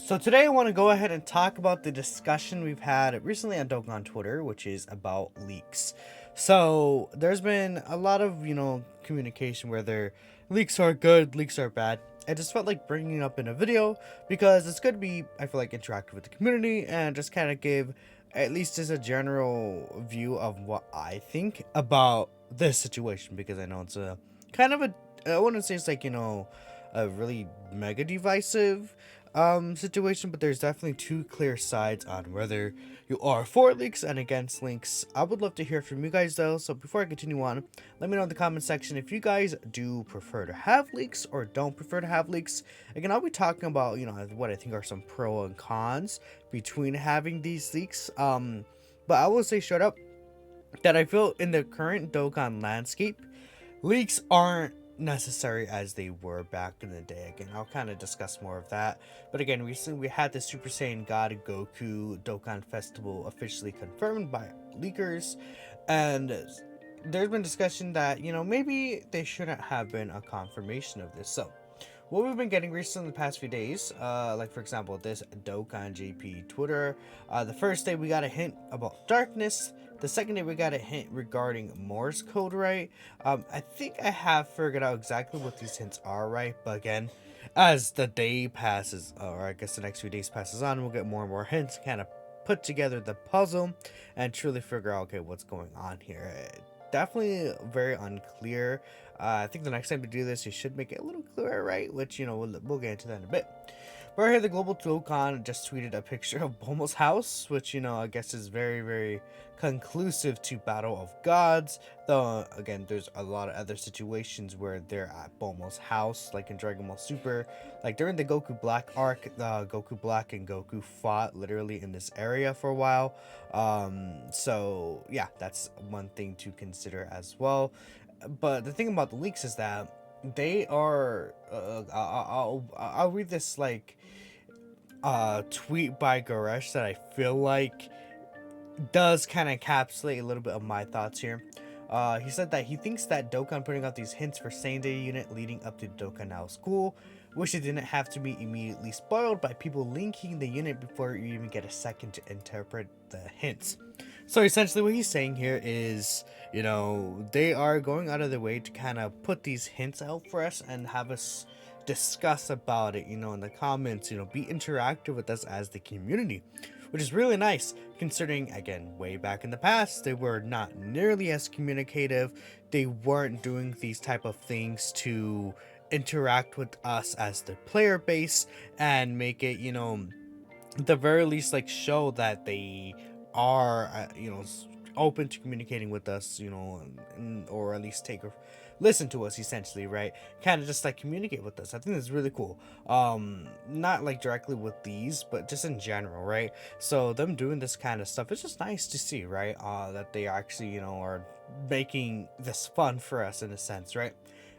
So today I want to go ahead and talk about the discussion we've had recently on Dokkan Twitter, which is about leaks. So there's been a lot of, communication whether leaks are good, leaks are bad. I just felt like bringing it up in a video because it's good to be, I feel like, interactive with the community and just kind of give at least just a general view of what I think about this situation, because I know it's a kind of a, I wouldn't say it's like, a really mega divisive situation, but there's definitely two clear sides on whether you are for leaks and against links. I would love to hear from you guys though, so before I continue on, let me know in the comment section if you guys do prefer to have leaks or don't prefer to have leaks. Again, I'll be talking about what I think are some pro and cons between having these leaks. But I will say straight up that I feel in the current Dokkan landscape, leaks aren't necessary as they were back in the day. Again, I'll kind of discuss more of that. But again, recently we had the Super Saiyan God Goku Dokkan Festival officially confirmed by leakers, and there's been discussion that, maybe they shouldn't have been a confirmation of this. So what we've been getting recently in the past few days, like for example, this Dokkan JP Twitter, the first day we got a hint about darkness. The second day we got a hint regarding Morse code, right? I think I have figured out exactly what these hints are, right? But again, as the day passes, or I guess the next few days passes on, we'll get more and more hints, kind of put together the puzzle and truly figure out, okay, what's going on here. Definitely very unclear. I think the next time we do this, you should make it a little clearer, right? Which, we'll get into that in a bit. But right here, the Global Dokkan just tweeted a picture of Bomo's house, which, I guess is very, very conclusive to Battle of Gods. Though, again, there's a lot of other situations where they're at Bomo's house, like in Dragon Ball Super. Like during the Goku Black arc, Goku Black and Goku fought literally in this area for a while. So, yeah, that's one thing to consider as well. But the thing about the leaks is that they are I'll read this like tweet by Goresh that I feel like does kind of encapsulate a little bit of my thoughts here. He said that he thinks that Dokkan putting out these hints for same day unit leading up to Dokkan Now School, wish it didn't have to be immediately spoiled by people linking the unit before you even get a second to interpret the hints. So essentially what he's saying here is, they are going out of their way to kind of put these hints out for us and have us discuss about it, in the comments, be interactive with us as the community, which is really nice considering, again, way back in the past, they were not nearly as communicative. They weren't doing these type of things to interact with us as the player base and make it, the very least, like, show that they are, open to communicating with us, or at least listen to us, essentially, right? Kind of just like communicate with us. I think that's really cool. Not like directly with these, but just in general, right? So them doing this kind of stuff, it's just nice to see, right? That they actually, are making this fun for us in a sense, right?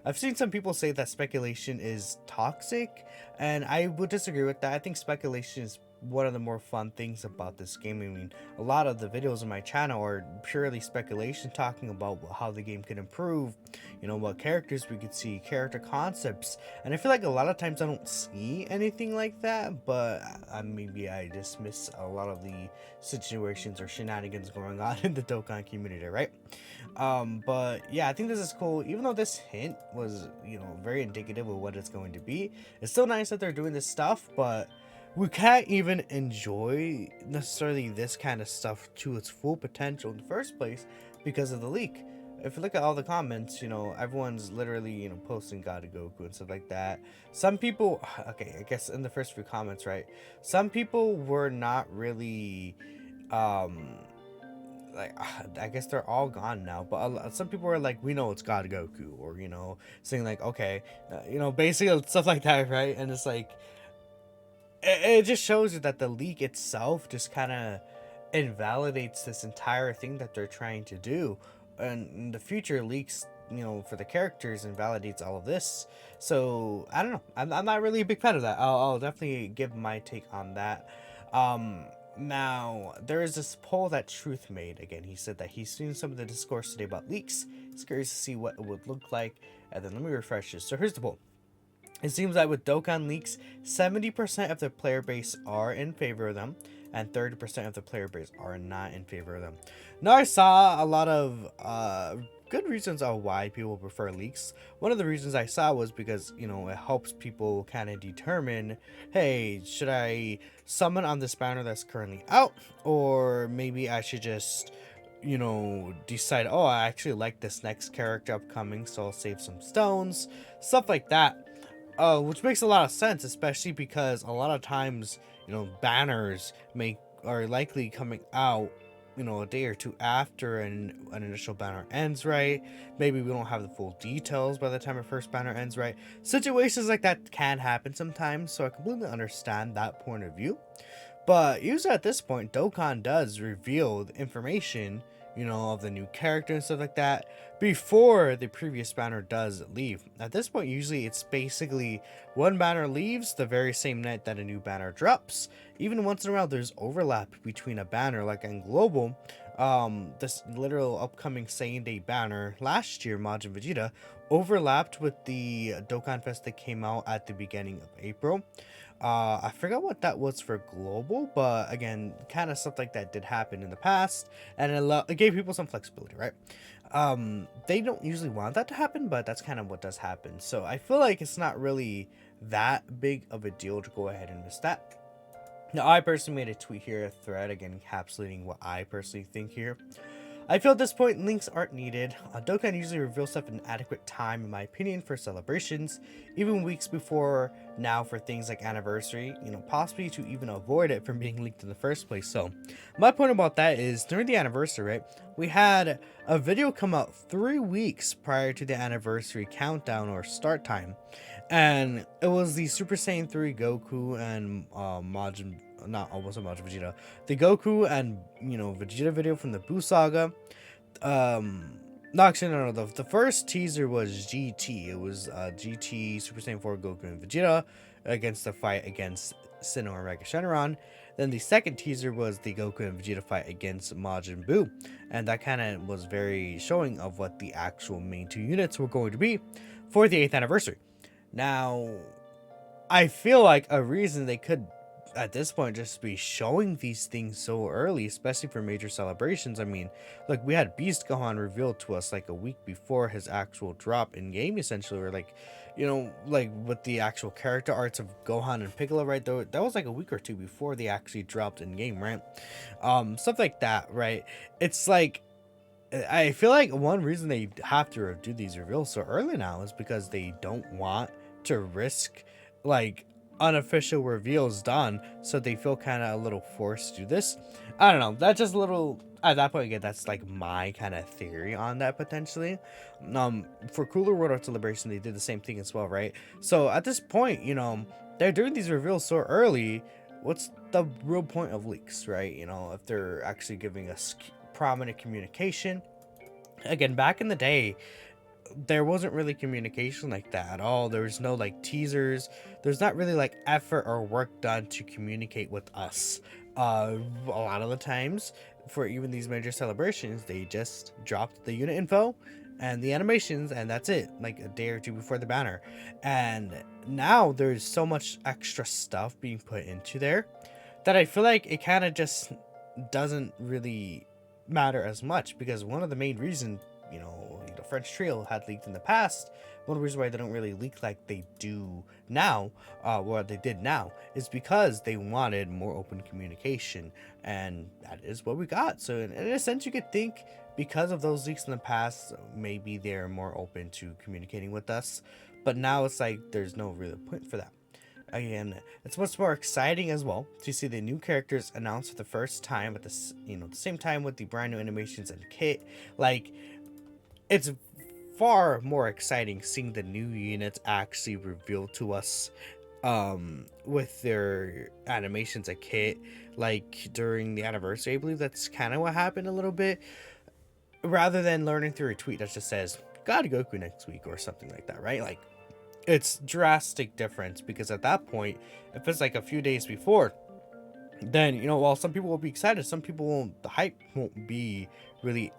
I've seen some people say that speculation is toxic, and I would disagree with that. I think speculation is one of the more fun things about this game. I mean, a lot of the videos on my channel are purely speculation, talking about how the game could improve, what characters we could see, character concepts, and I feel like a lot of times I don't see anything like that, but maybe I dismiss a lot of the situations or shenanigans going on in the Dokkan community, right? But yeah, I think this is cool. Even though this hint was, very indicative of what it's going to be, it's still nice that they're doing this stuff, but we can't even enjoy necessarily this kind of stuff to its full potential in the first place because of the leak. If you look at all the comments, everyone's literally, posting God Goku and stuff like that. Some people, okay, I guess in the first few comments, right? Some people were not really, like, I guess they're all gone now, but some people are like, we know it's God Goku, or, saying like, okay, basically stuff like that, right? And it's like, it just shows you that the leak itself just kind of invalidates this entire thing that they're trying to do, and in the future leaks, for the characters, invalidates all of this. So I don't know, I'm not really a big fan of that. I'll definitely give my take on that. Now there is this poll that Truth made. Again, he said that he's seen some of the discourse today about leaks. He's curious to see what it would look like, and then let me refresh this. So here's the poll. It seems that with Dokkan leaks, 70% of the player base are in favor of them, and 30% of the player base are not in favor of them. Now, I saw a lot of good reasons of why people prefer leaks. One of the reasons I saw was because, it helps people kind of determine, hey, should I summon on this banner that's currently out, or maybe I should just decide, oh, I actually like this next character upcoming, so I'll save some stones, stuff like that. Which makes a lot of sense, especially because a lot of times, banners are likely coming out, a day or two after an initial banner ends, right? Maybe we don't have the full details by the time a first banner ends, right? Situations like that can happen sometimes, so I completely understand that point of view. But usually at this point, Dokkan does reveal the information, of the new character and stuff like that before the previous banner does leave. At this point, usually it's basically one banner leaves the very same night that a new banner drops. Even once in a while, there's overlap between a banner, like in Global. This literal upcoming Saiyan Day banner last year, Majin Vegeta, overlapped with the Dokkan Fest that came out at the beginning of April. I forgot what that was for Global, but again, kind of stuff like that did happen in the past, and it gave people some flexibility, right? They don't usually want that to happen, but that's kind of what does happen. So I feel like it's not really that big of a deal to go ahead and miss that. Now, I personally made a tweet here, a thread, again, encapsulating what I personally think here. I feel at this point links aren't needed. Dokkan usually reveals stuff in adequate time, in my opinion, for celebrations, even weeks before now for things like anniversary, possibly to even avoid it from being leaked in the first place. So my point about that is during the anniversary, right, we had a video come out 3 weeks prior to the anniversary countdown or start time. And it was the Super Saiyan 3 Goku and Majin, not almost a Majin Vegeta, the Goku and Vegeta video from the Buu Saga. No, actually, no. The first teaser was GT. It was GT Super Saiyan 4 Goku and Vegeta against the fight against Sinnoh and Mega Shenron. Then the second teaser was the Goku and Vegeta fight against Majin Buu, and that kind of was very showing of what the actual main two units were going to be for the 8th anniversary. Now, I feel like a reason they could, at this point, just be showing these things so early, especially for major celebrations. I mean, like, we had Beast Gohan revealed to us like a week before his actual drop in game, essentially, or like, like with the actual character arts of Gohan and Piccolo, right? Though that was like a week or two before they actually dropped in game, right? Stuff like that, right? It's like, I feel like one reason they have to do these reveals so early now is because they don't want to risk like unofficial reveals done, so they feel kind of a little forced to do this. I don't know, that's just a little, at that point again, that's like my kind of theory on that potentially. For Cooler World Art Celebration, they did the same thing as well, right? So at this point, they're doing these reveals so early. What's the real point of leaks, right? If they're actually giving us prominent communication. Again, back in the day, there wasn't really communication like that at all. There was no like teasers. There's not really like effort or work done to communicate with us. A lot of the times for even these major celebrations, they just dropped the unit info and the animations, and that's it, like a day or two before the banner. And now there's so much extra stuff being put into there that I feel like it kind of just doesn't really matter as much, because one of the main reasons French Trio had leaked in the past, one reason why they don't really leak like they do now, what they did now, is because they wanted more open communication, and that is what we got. So in a sense, you could think because of those leaks in the past, maybe they're more open to communicating with us, but now it's like there's no real point for that. Again, it's much more exciting as well to see the new characters announced for the first time at the same time with the brand new animations and kit. Like, it's far more exciting seeing the new units actually revealed to us with their animations and kit, like during the anniversary. I believe that's kind of what happened a little bit, rather than learning through a tweet that just says God Goku next week or something like that, right? Like, it's drastic difference, because at that point, if it's like a few days before, then while some people will be excited, some people won't. The hype won't be really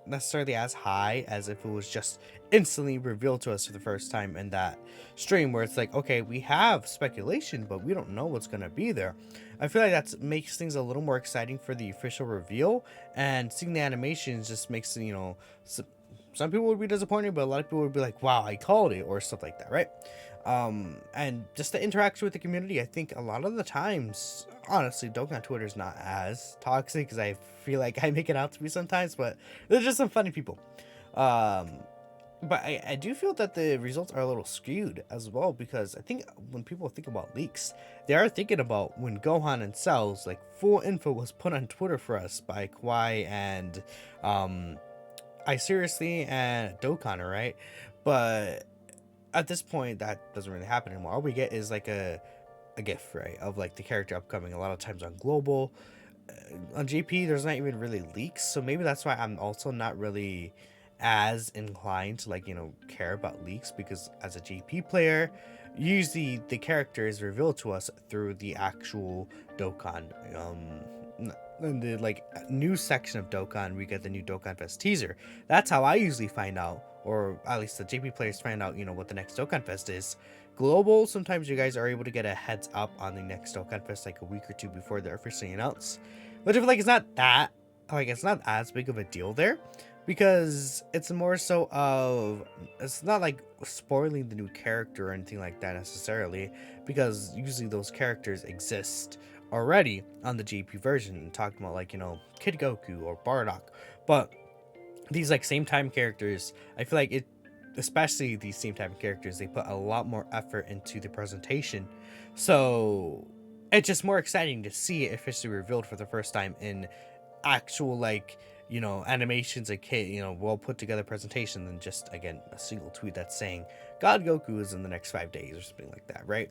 necessarily as high as if it was just instantly revealed to us for the first time in that stream, where it's like, okay, we have speculation, but we don't know what's going to be there. I feel like that makes things a little more exciting for the official reveal, and seeing the animations just makes, some people would be disappointed, but a lot of people would be like, wow, I called it, or stuff like that, right? And just the interaction with the community, I think a lot of the times, honestly, Dokkan Twitter is not as toxic as I feel like I make it out to be sometimes, but there's just some funny people. But I do feel that the results are a little skewed as well, because I think when people think about leaks, they are thinking about when Gohan and Cell's like full info was put on Twitter for us by Kwai and I Seriously and Dokkan, right? But at this point, that doesn't really happen anymore. All we get is like a GIF, right, of like the character upcoming. A lot of times on Global, on JP, there's not even really leaks, so maybe that's why I'm also not really as inclined to care about leaks, because as a JP player, usually the character is revealed to us through the actual Dokkan. In the news section of Dokkan, we get the new Dokkan Fest teaser. That's how I usually find out, or at least the JP players find out, what the next Dokkan Fest is. Global, sometimes you guys are able to get a heads up on the next Dokkan Fest like a week or two before they're officially announced, which I feel like it's not that, it's not as big of a deal there, because it's more so of, it's not like spoiling the new character or anything like that necessarily, because usually those characters exist already on the JP version, talking about Kid Goku or Bardock. But these same time characters, I feel like especially these same type of characters, they put a lot more effort into the presentation, so it's just more exciting to see it officially revealed for the first time in actual animations, well put together presentation, than just, again, a single tweet that's saying God Goku is in the next 5 days or something like that, right?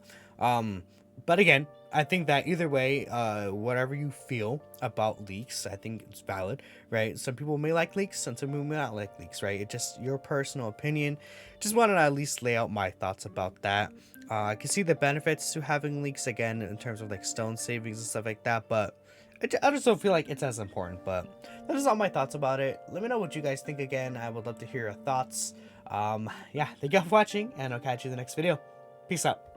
But again, I think that either way, whatever you feel about leaks, I think it's valid, right? Some people may like leaks and some people may not like leaks, right? It's just your personal opinion. Just wanted to at least lay out my thoughts about that. I can see the benefits to having leaks, again, in terms of stone savings and stuff like that, but I just don't feel like it's as important. But that is all my thoughts about it. Let me know what you guys think. Again, I would love to hear your thoughts. Yeah, thank you all for watching, and I'll catch you in the next video. Peace out.